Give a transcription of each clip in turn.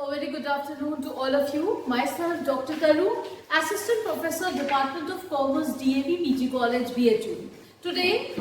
A very good afternoon to all of you. Myself, Dr. Taru, Assistant Professor, Department of Commerce, DAV, PG College, BHU. Today,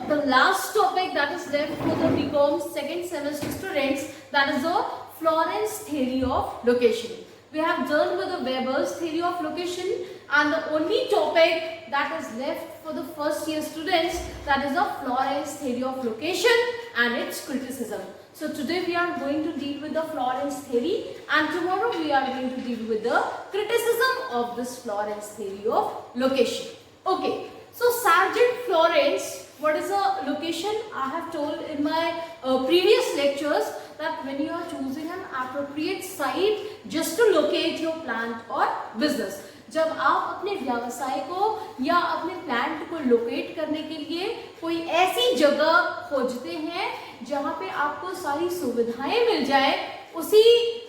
the last topic that is left for the BCom second semester students, that is the Florence theory of location. We have done with the Weber's theory of location, and the only topic that is left for the first year students, that is the Florence theory of location and its criticism. So today we are going to deal with the Florence theory, and tomorrow we are going to deal with the criticism of this Florence theory of location. Okay, so Sergeant Florence, what is a location? I have told in my previous lectures that when you are choosing an appropriate site just to locate your plant or business, जब आप अपने व्यवसाय को या अपने plant को locate करने के लिए कोई ऐसी जगह खोजते हैं जहां पे आपको सारी सुविधाएं मिल जाए, उसी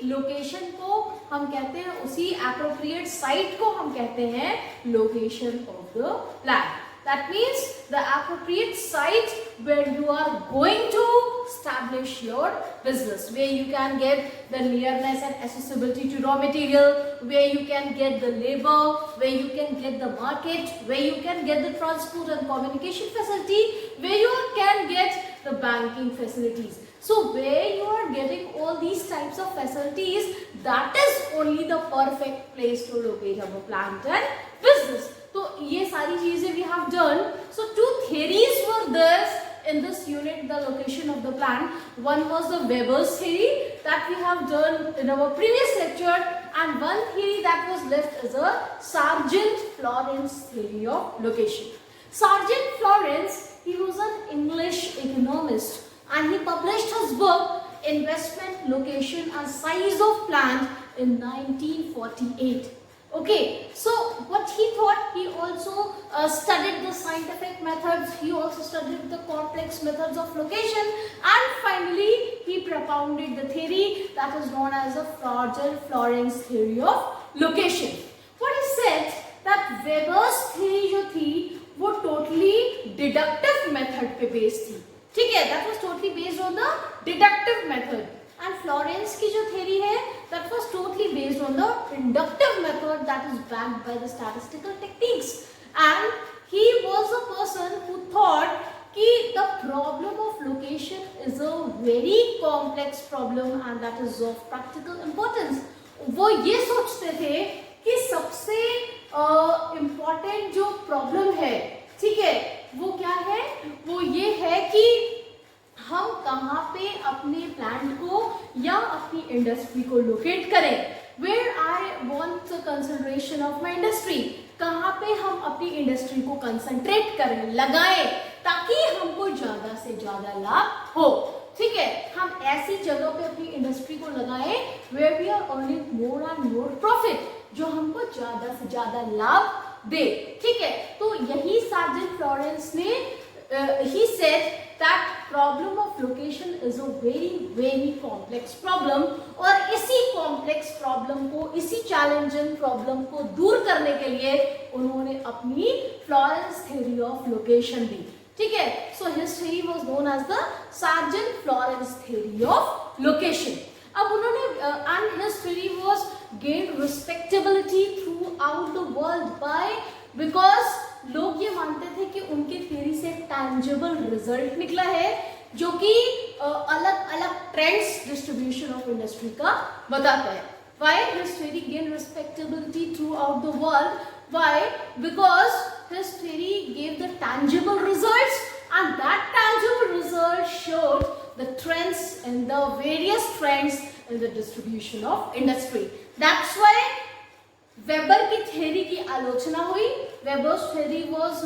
लोकेशन को हम कहते हैं, उसी एप्रोप्रिएट साइट को हम कहते हैं location of the plant. That means the appropriate site where you are going to establish your business, where you can get the nearness and accessibility to raw material, where you can get the labor, where you can get the market, where you can get the transport and communication facility, where you can get the banking facilities. So where you are getting all these types of facilities, that is only the perfect place to locate our plant and business. तो ये सारी चीजें we have done. So two theories were there in this unit, the location of the plant. One was the Weber's theory that we have done in our previous lecture, and one theory that was left is a Sergeant Florence theory of location. Sergeant Florence, he was an English economist, and he published his book Investment, Location and Size of Plant in 1948. Okay, so what he thought, he also studied the scientific methods, he also studied the complex methods of location, and finally he propounded the theory that is known as the Sergeant Florence theory of location. What he said that Weber's theory जो थी वो totally deductive method पे based थी, ठीक है, that was totally based on the deductive method. And Florence की जो theory है, that was totally based on the inductive method that is backed by the statistical techniques. And he was a person who thought कि the problem of location is a very complex problem and that is of practical importance. वो ये सोचते थे कि सबसे important जो problem है, ठीक है, वो क्या है? वो ये है कि हम कहाँ पे अपने प्लांट को या अपनी इंडस्ट्री को लोकेट करें. Where I want the concentration of my industry, कहाँ पे हम अपनी इंडस्ट्री को कंसंट्रेट करें, लगाएं, ताकि हमको ज़्यादा से ज़्यादा लाभ हो. ठीक है, हम ऐसी जगह पे अपनी इंडस्ट्री को लगाएं where we are earning more and more profit, जो हमको ज़्यादा से ज़्यादा लाभ दे. ठीक है, तो यही सर्जेंट फ्लोरेंस ने he said that problem of location is a very complex problem, और इसी complex problem को, इसी challenging problem को दूर करने के लिए उन्होंने अपनी Florence theory of location दी. ठीक है, so his theory was known as the Sergeant Florence theory of location. अब उन्होंने and his theory was gained respectability throughout the world because लोग ये मानते थे कि उनके थ्योरी से टैंजिबल रिजल्ट निकला है जो कि अलग अलग ट्रेंड्स डिस्ट्रीब्यूशन ऑफ इंडस्ट्री का बताता है. Why his theory gained respectability throughout the world? Why? Because his theory gave the tangible results, and that tangible result showed the trends and the various trends in the distribution of industry. That's why weber की theory की आलोचना हुई. Weber's theory was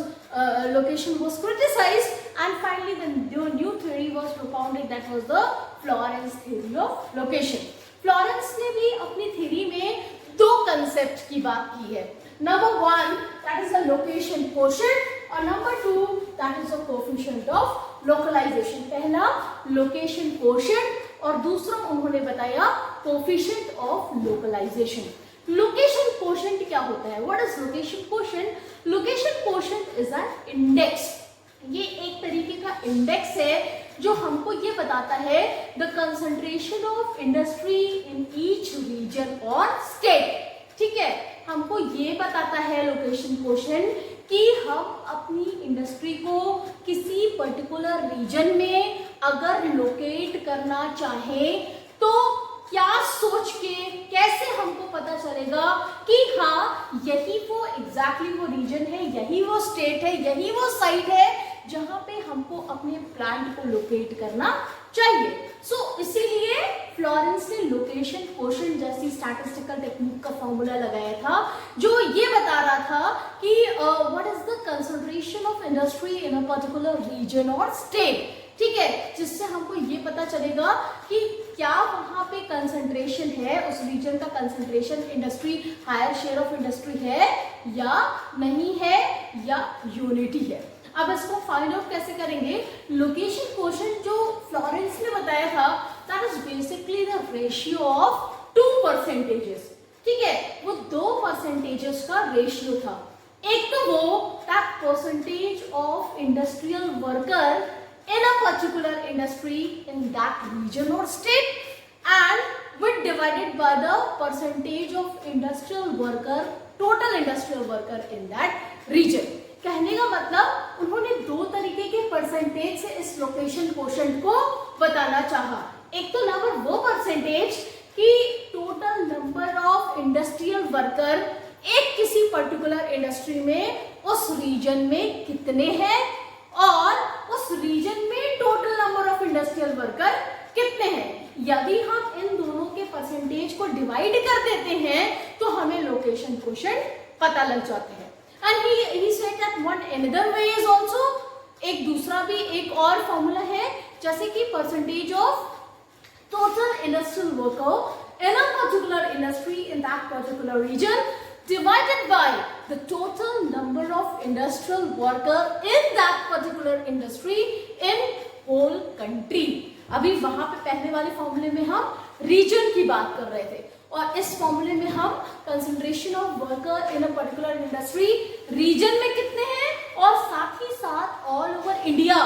location was criticized, and finally the new theory was propounded, that was the Florence theory of location. Florence ने भी अपनी theory में दो concept की बात की है. Number one, that is the location quotient, और number two, that is the coefficient of localization. पहला location quotient और दूसरा उन्होंने बताया coefficient of localization. Location quotient क्या होता है? What is location quotient? Location quotient is an index. ये एक तरीके का इंडेक्स है जो हमको ये बताता है the concentration of industry in each region और स्टेट। ठीक है, हमको ये बताता है लोकेशन क्वेश्चन कि हम अपनी इंडस्ट्री को किसी पर्टिकुलर रीजन में अगर लोकेट करना चाहें तो क्या सोच के कैसे हमको पता चलेगा कि हाँ यही वो एग्जैक्टली वो रीजन है, यही वो स्टेट है, यही वो साइट है जहां पे हमको अपने प्लांट को लोकेट करना चाहिए। सो इसीलिए फ्लोरेंस ने लोकेशन क्वोशिएंट जैसी स्टैटिस्टिकल टेक्निक का फॉर्मूला लगाया था जो ये बता रहा था कि what is the concentration of industry in a particular region और स्टेट। ठीक है, जिससे हमको ये पता चलेगा कि क्या वहां पे कंसंट्रेशन है, उस रीजन का concentration industry, higher share of industry है या नहीं है या यूनिटी है। अब इसको फाइंड आउट कैसे करेंगे? लोकेशन क्वोशिएंट जो फ्लोरेंस ने बताया था that is basically the ratio of 2 percentages. ठीक है, वो 2 परसेंटेजेस का रेशियो था। एक तो वो that percentage of industrial worker in a particular industry in that region or state and with divided by the percentage of industrial worker, total industrial worker in that region। कहने का मतलब उन्होंने दो तरीके के परसेंटेज से इस लोकेशन क्वोशिएंट को बताना चाहा। एक तो नंबर वो परसेंटेज कि total number of industrial worker एक किसी पर्टिकुलर इंडस्ट्री में उस रीजन में कितने हैं और उस रीजन में total number of industrial worker कितने हैं। यदि हम इन दोनों के परसेंटेज को डिवाइड कर देते हैं तो हमें लोकेशन क्वोशिएंट पता लग जाते हैं। And he said that one another way is also, एक दूसरा भी एक और फॉर्मूला है जैसे कि percentage of total industrial worker in a particular industry in that particular region divided by the total number of industrial worker in that particular industry in whole country। अभी वहां पे पहले वाले फॉर्मूले में हम रीजन की बात कर रहे थे और इस फॉर्मूले में हम concentration of worker in a particular industry region में कितने हैं और साथ ही साथ ऑल ओवर इंडिया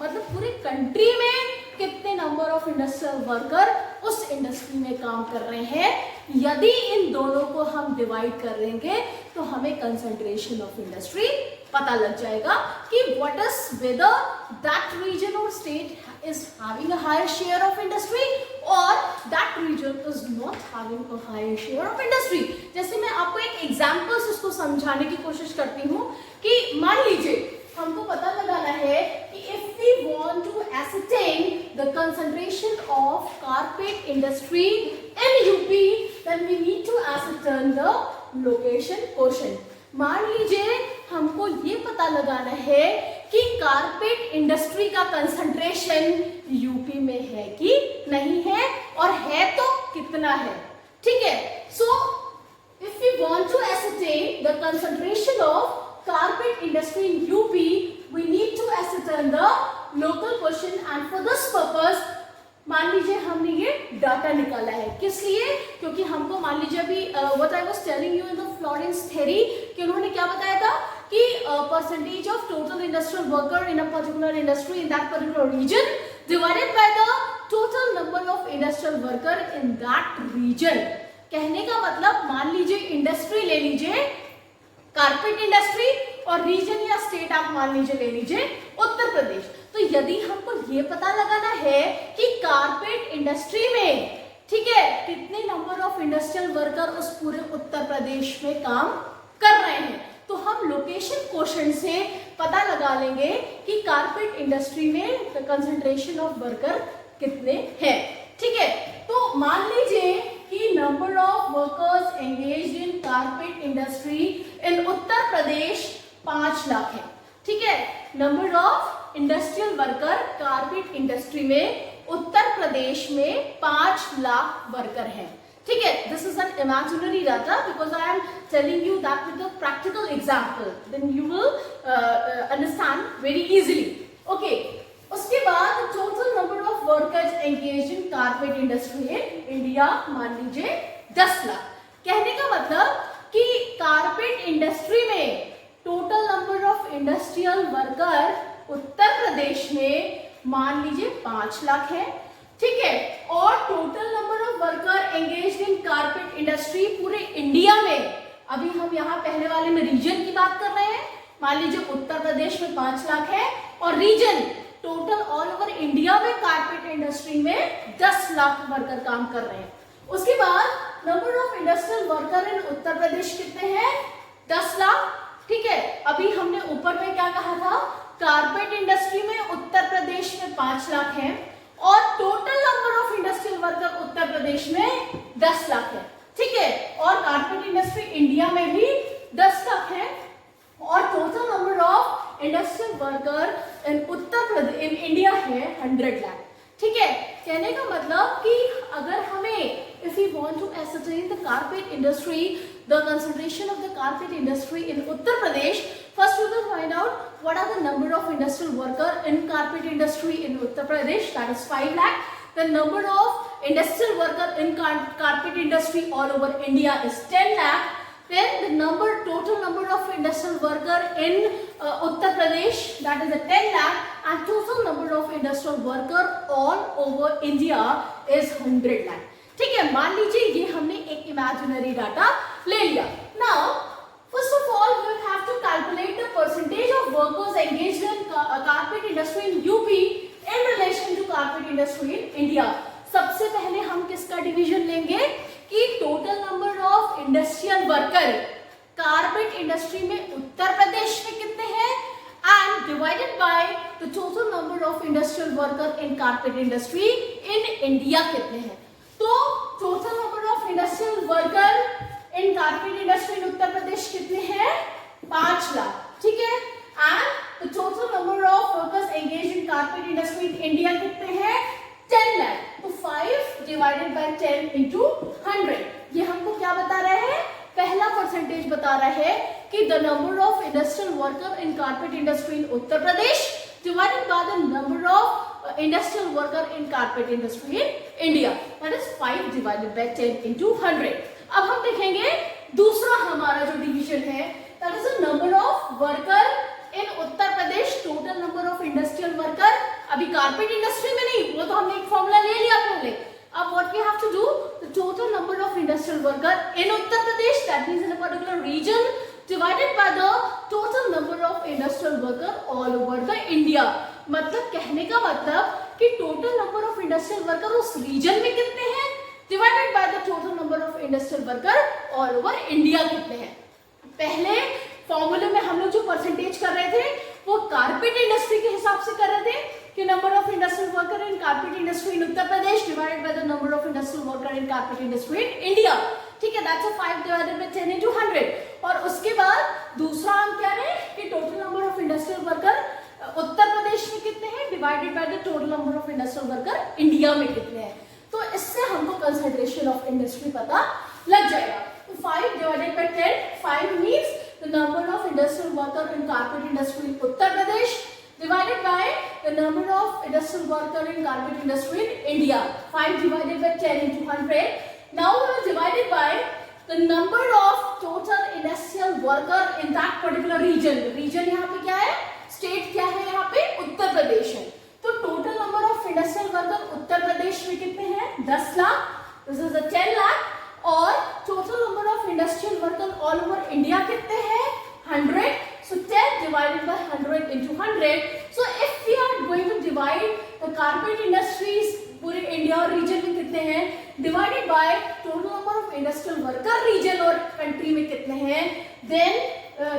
मतलब पूरे कंट्री में कितने नंबर ऑफ इंडस्ट्रियल वर्कर उस इंडस्ट्री में काम कर रहे हैं। यदि इन दोनों को हम डिवाइड कर लेंगे तो हमें कंसंट्रेशन ऑफ इंडस्ट्री पता लग जाएगा कि what is whether that reason और state is having a higher share of industry और that reason is not having a higher share of industry. जैसे मैं आपको एक एग्जांपल से इसको समझाने की कोशिश करती हूँ कि मान लीजिए हमको पता लगाना है कि if we want to ascertain the concentration of carpet industry in UP, then we need to ascertain the location quotient। मान लीजिए हमको ये पता लगाना है कि कारपेट इंडस्ट्री का कंसंट्रेशन यूपी में है कि नहीं है और है तो कितना है। ठीक है, सो if we want to ascertain the concentration of carpet industry in UP, we need to ascertain the local quotient and for this purpose मान लीजिए हमने ये डाटा निकाला है। किस लिए? क्योंकि हमको मान लीजिए अभी what I was telling you in the Florence theory कि उन्होंने क्या बताया था कि percentage of total industrial worker in a particular industry in that particular region divided by the total number of industrial worker in that region। कहने का मतलब मान लीजिए इंडस्ट्री ले लीजिए कारपेट इंडस्ट्री और रीजन या स्टेट आप मान लीजिए ले लीजिए उत्तर प्रदेश। तो यदि हमको ये पता लगाना है कि कारपेट इंडस्ट्री में ठीक है कितने नंबर ऑफ इंडस्ट्रियल वर्कर उस पूरे उत्तर प्रदेश में काम कर रहे हैं तो हम लोकेशन क्वोशिएंट से पता लगा लेंगे कि कारपेट इंडस्ट्री में कंसंट्रेशन ऑफ वर्कर कितने हैं। ठीक है, तो मान लीजिए कि number of workers engaged in carpet industry in Uttar Pradesh 5 lakh है। ठीक है, number of industrial worker carpet industry में उत्तर प्रदेश में 5 लाख वर्कर हैं। ठीक है, this is an imaginary data because I am telling you that with a practical example then you will understand very easily. Okay, उसके बाद total number of workers engaged in carpet industry in India मान लीजिए 10 लाख। कहने का मतलब कि carpet industry में total number of industrial worker Uttar Pradesh में मान लीजिए 5 लाख है। ठीक है, और total number of worker engaged in carpet industry पूरे इंडिया में, अभी हम यहाँ पहले वाले में रीजन की बात कर रहे हैं, मान लीजिए उत्तर प्रदेश में 5 लाख है और region total all over India में कारपेट इंडस्ट्री में 10 लाख वर्कर काम कर रहे हैं। उसके बाद number of industrial worker in Uttar Pradesh कितने हैं? 10 लाख। ठीक है, अभी हमने ऊपर में क्या कहा था, कारपेट इंडस्ट्री में उत्तर प्रदेश में 5 लाख है और total number of industrial worker Uttar Pradesh में 10 लाख है। ठीक है, और कारपेट इंडस्ट्री इंडिया में भी 10 लाख है और total number of industrial worker in Uttar Pradesh in India है 100 लाख। ठीक है, कहने का मतलब कि अगर हमें if we want to ascertain the carpet industry, the concentration of the carpet industry in Uttar Pradesh, first we will find out what are the number of industrial worker in carpet industry in Uttar Pradesh, that is 5 lakh. The number of industrial worker in carpet industry all over India is 10 lakh. Then the total number of industrial worker in Uttar Pradesh, that is a 10 lakh, and total number of industrial worker all over India is 100 lakh. ठीक है, मान लीजिए ये हमने एक imaginary data ले लिया। Now, first of all, we will have to calculate the percentage of workers engaged in carpet industry in UP in relation to carpet industry in India. सबसे पहले हम किसका डिवीजन लेंगे कि total number of industrial worker carpet industry में उत्तर प्रदेश में कितने हैं and divided by the total number of industrial worker in carpet industry in India कितने हैं। तो total number of industrial worker in carpet industry in Uttar Pradesh कितने हैं? 5 लाख। ठीक है, and the total number of workers engaged in carpet industry in India कितने हैं? 10 लाख। तो 5 डिवाइडेड बाय 10 इंटू 100, ये हमको क्या बता रहा है? पहला परसेंटेज बता रहा है कि the number of industrial worker in carpet industry in Uttar Pradesh divided by the number of industrial worker in carpet industry in India, that is 5 divided by 10 into 100. अब हम देखेंगे दूसरा हमारा जो डिवीजन है, that is the number of worker in Uttar Pradesh, total number of industrial worker, अभी carpet industry में नहीं, वो तो हमने एक फॉर्मूला ले लिया पहले। अब what we have to do, the total number of industrial worker in Uttar Pradesh, that means in a particular region, divided by the total number of industrial worker all over the India. मतलब कहने का मतलब कि total number of industrial worker उस reason में कितने हैं divided by the total number of industrial worker all over India कितने हैं। पहले फॉर्मूले में हम लोग जो परसेंटेज कर रहे थे वो कारपेट इंडस्ट्री के हिसाब से कर रहे थे कि number of industrial worker in carpet industry in Uttar Pradesh divided by the number of industrial worker in carpet industry in India. ठीक है, that's a 5 divided by 10 into 100। और उसके बाद दूसरा हम क्या रहे कि total number of industrial worker Uttar Pradesh में कितने हैं divided by the total number of industrial worker India में कितने हैं। तो इससे हमको कंसंट्रेशन ऑफ इंडस्ट्री पता लग जाएगा। तो 5 divided by 10, 5 means the number of industrial worker in carpet industry in Uttar Pradesh divided by the number of industrial worker in carpet industry in India. 5 divided by 10 into 100. Now we will divide it by the number of total industrial worker in that particular region. Region यहाँ पे क्या है? State क्या है यहाँ पे? उत्तर प्रदेश है। तो total number of industrial worker उत्तर प्रदेश में कितने हैं? 10 lakh. This is a 10 lakh. और total number of industrial worker all over India कितने हैं? 100. So 10 divided by 100 into 100. So if we are going to divide the carpet industries पूरे India और reason में कितने हैं divided by total number of industrial worker region और country में कितने हैं, then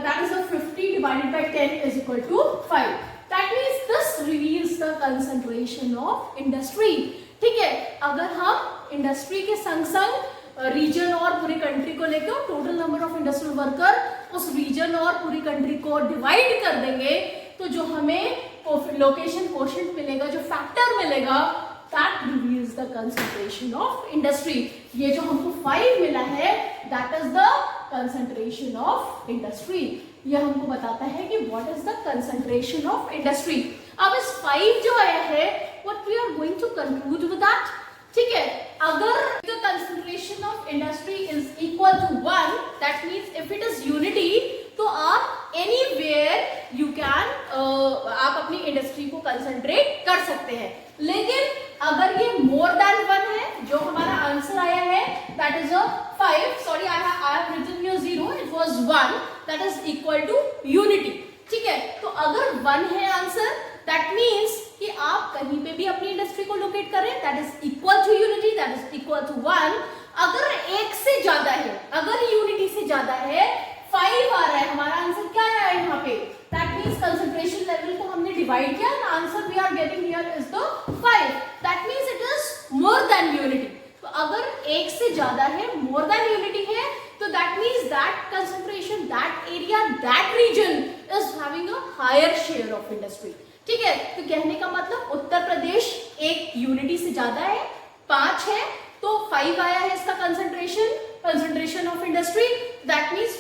that is a 50 divided by 10 is equal to 5. That means this reveals the concentration of industry. ठीक है, अगर हम इंडस्ट्री के संग संग रीजन और पूरी कंट्री को लेकर total number of industrial worker उस रीजन और पूरी कंट्री को डिवाइड कर देंगे तो जो हमें लोकेशन कोशेंट मिलेगा, जो फैक्टर मिलेगा, that reveals the concentration of industry. ये जो हमको 5 मिला है that is the concentration of industry. ये हमको बताता है कि what is the concentration of industry. अब इस 5 जो आया है what we are going to conclude with that. ठीक है, अगर the concentration of industry is equal to 1, that means if it is unity, तो आप anywhere you can आप अपनी इंडस्ट्री को कंसंट्रेट कर सकते हैं। लेकिन अगर ये more than 1 है, जो हमारा आंसर आया है that is a 5, sorry I have written here 0, it was 1, that is equal to unity. ठीक है, तो अगर 1 है आंसर, that means कि आप कहीं पे भी अपनी इंडस्ट्री को लोकेट करें, that is equal to unity, that is equal to 1. अगर 1 से ज्यादा है, अगर यूनिटी से ज्यादा है, 5 आ रहा है, हमारा आंसर क्या है यहाँ पे, that means concentration level को हमने डिवाइड किया, the answer we are getting here is the 5, that means it is more than unity. तो अगर 1 से ज्यादा है, more than unity है, तो that means that concentration, that area, that region is having a higher share of industry. ठीक है, तो कहने का मतलब उत्तर प्रदेश एक यूनिटी से ज्यादा है, 5 है, तो 5 आया है इसका concentration of industry. That means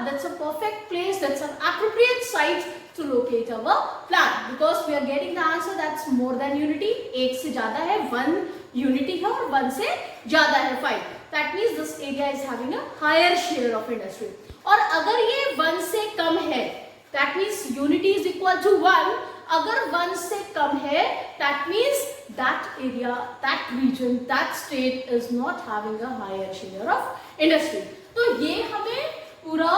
that's a perfect place, that's an appropriate site to locate our plant, because we are getting the answer that's more than unity. 1 से ज्यादा है, 1 unity है और 1 से ज्यादा है 5. That means this area is having a higher share of industry. और अगर ये 1 से कम है, that means unity is equal to 1. अगर 1 से कम है, that means that area, that region, that state is not having a higher share of industry. तो ये हमें पूरा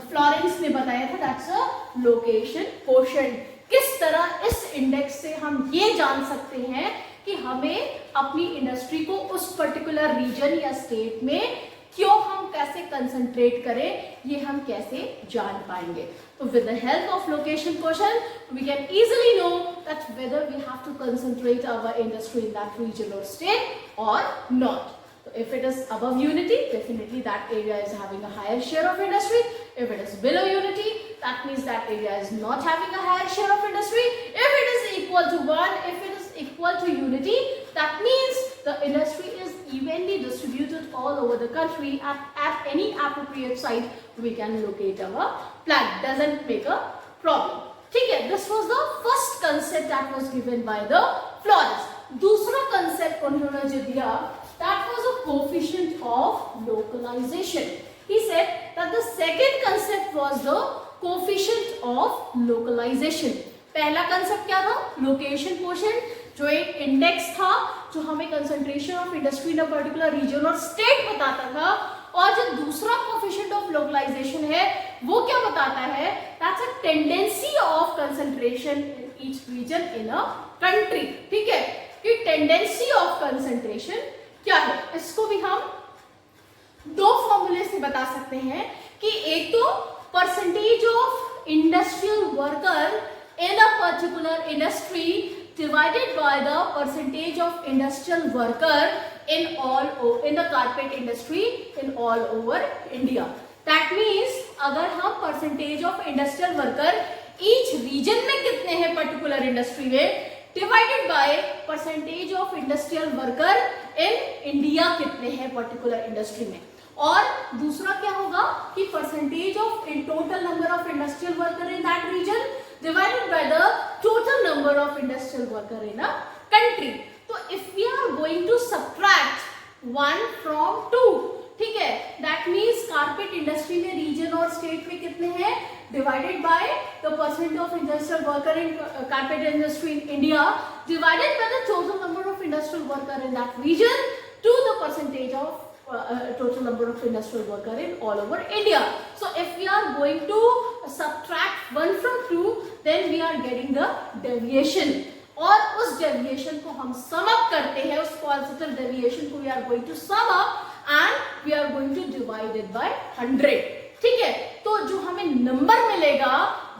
फ्लोरेंस ने बताया था, that's a location quotient. किस तरह इस इंडेक्स से हम ये जान सकते हैं कि हमें अपनी इंडस्ट्री को उस पर्टिकुलर रीजन या स्टेट में क्यों हम कैसे कंसंट्रेट करें, ये हम कैसे जान पाएंगे. तो with the help of location question we can easily know that whether we have to concentrate our industry in that reason और स्टेट और not. So if it is above unity, definitely that area is having a higher share of industry. If it is below unity, that means that area is not having a higher share of industry. If it is equal to 1, if it is equal to unity, that means the industry is evenly distributed all over the country. At any appropriate site, we can locate our plant. Doesn't make a problem. ठीक है, this was the first concept that was given by the Flores. दूसरा concept उन्होंने जो दिया, that was a coefficient of localization. He said that the second concept was the coefficient of localization. पहला concept क्या था? Location quotient, जो एक index था जो हमें concentration of industry in a particular region और स्टेट बताता था. और जो दूसरा कोएफिशिएंट ऑफ लोकलाइजेशन है वो क्या बताता है? That's a tendency of concentration in each reason in a country. ठीक है, कि टेंडेंसी ऑफ कंसंट्रेशन क्या है, इसको भी हम दो फॉर्मूले से बता सकते हैं. कि एक तो percentage of industrial worker in a particular industry divided by the percentage of industrial worker in the carpet industry in all over India. That means अगर हम percentage of industrial worker each region में कितने हैं particular industry में, divided by percentage of industrial worker in India कितने हैं particular industry में. और दूसरा क्या होगा कि percentage of in total number of industrial worker in that region divided by the total number of industrial worker in a country. तो if we are going to subtract 1 from 2, ठीक है, that means carpet industry में region और state में कितने हैं, divided by the percent of industrial worker in carpet industry in India divided by the total number of industrial worker in that region to the percentage of total number of industrial worker in all over India. So if we are going to subtract 1 from 2, then we are getting the deviation. और उस deviation को हम sum up करते हैं, उस positive deviation को we are going to sum up and we are going to divide it by 100. ठीक है, तो जो हमें number मिलेगा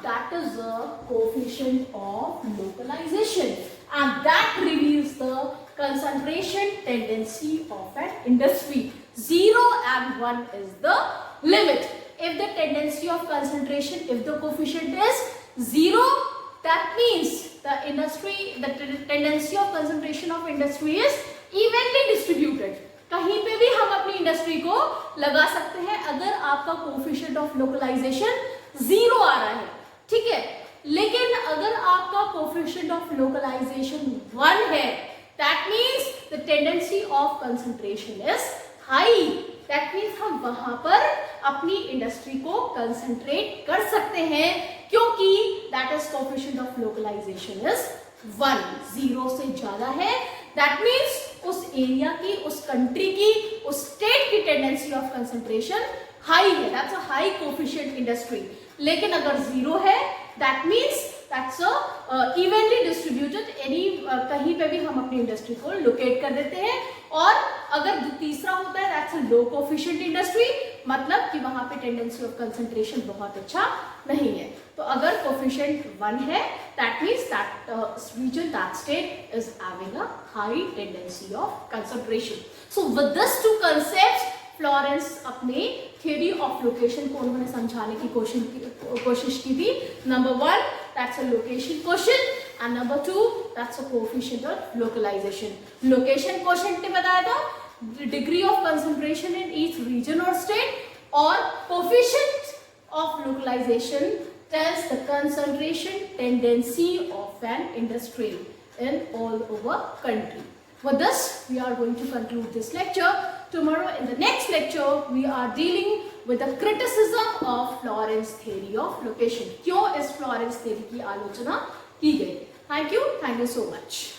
that is the coefficient of localization and that reveals the concentration tendency of an industry. 0 and 1 is the limit. If the tendency of concentration, if the coefficient is 0, that means the tendency of concentration of industry is evenly distributed. कहीं पे भी हम अपनी industry को लगा सकते हैं अगर आपका कोएफिशिएंट ऑफ लोकलाइजेशन 0 आ रहा है. ठीक है, लेकिन अगर आपका कोएफिशिएंट ऑफ लोकलाइजेशन 1 है, that means the tendency of concentration is high. That means हम वहां पर अपनी इंडस्ट्री को कंसंट्रेट कर सकते हैं क्योंकि that is coefficient of localization is 1, 0 से ज्यादा है. That means उस एरिया की, उस कंट्री की, उस स्टेट की टेंडेंसी ऑफ कंसंट्रेशन हाई है, that's a high coefficient industry. लेकिन अगर जीरो है that means that's a evenly distributed, any कहीं पे भी हम अपनी इंडस्ट्री को लोकेट कर देते हैं। और अगर तीसरा होता है that's a low coefficient industry, मतलब कि वहां पे टेंडेंसी ऑफ कंसंट्रेशन बहुत अच्छा नहीं है। तो अगर कोफिशिएंट 1 है that means that region, that state is having a high tendency of concentration. So with these two concepts Florence अपने थ्योरी ऑफ लोकेशन को उन्होंने समझाने की कोशिश की थी। Number 1 that's a location question and number 2 that's a coefficient of localization. Location question ने बताया था degree of concentration in each region और स्टेट, और coefficient of localization tells the concentration tendency of an industry in all over country. With this, we are going to conclude this lecture. Tomorrow in the next lecture, we are dealing with the criticism of Florence theory of location. क्यों इस Florence theory की आलोचना की गई? Thank you so much.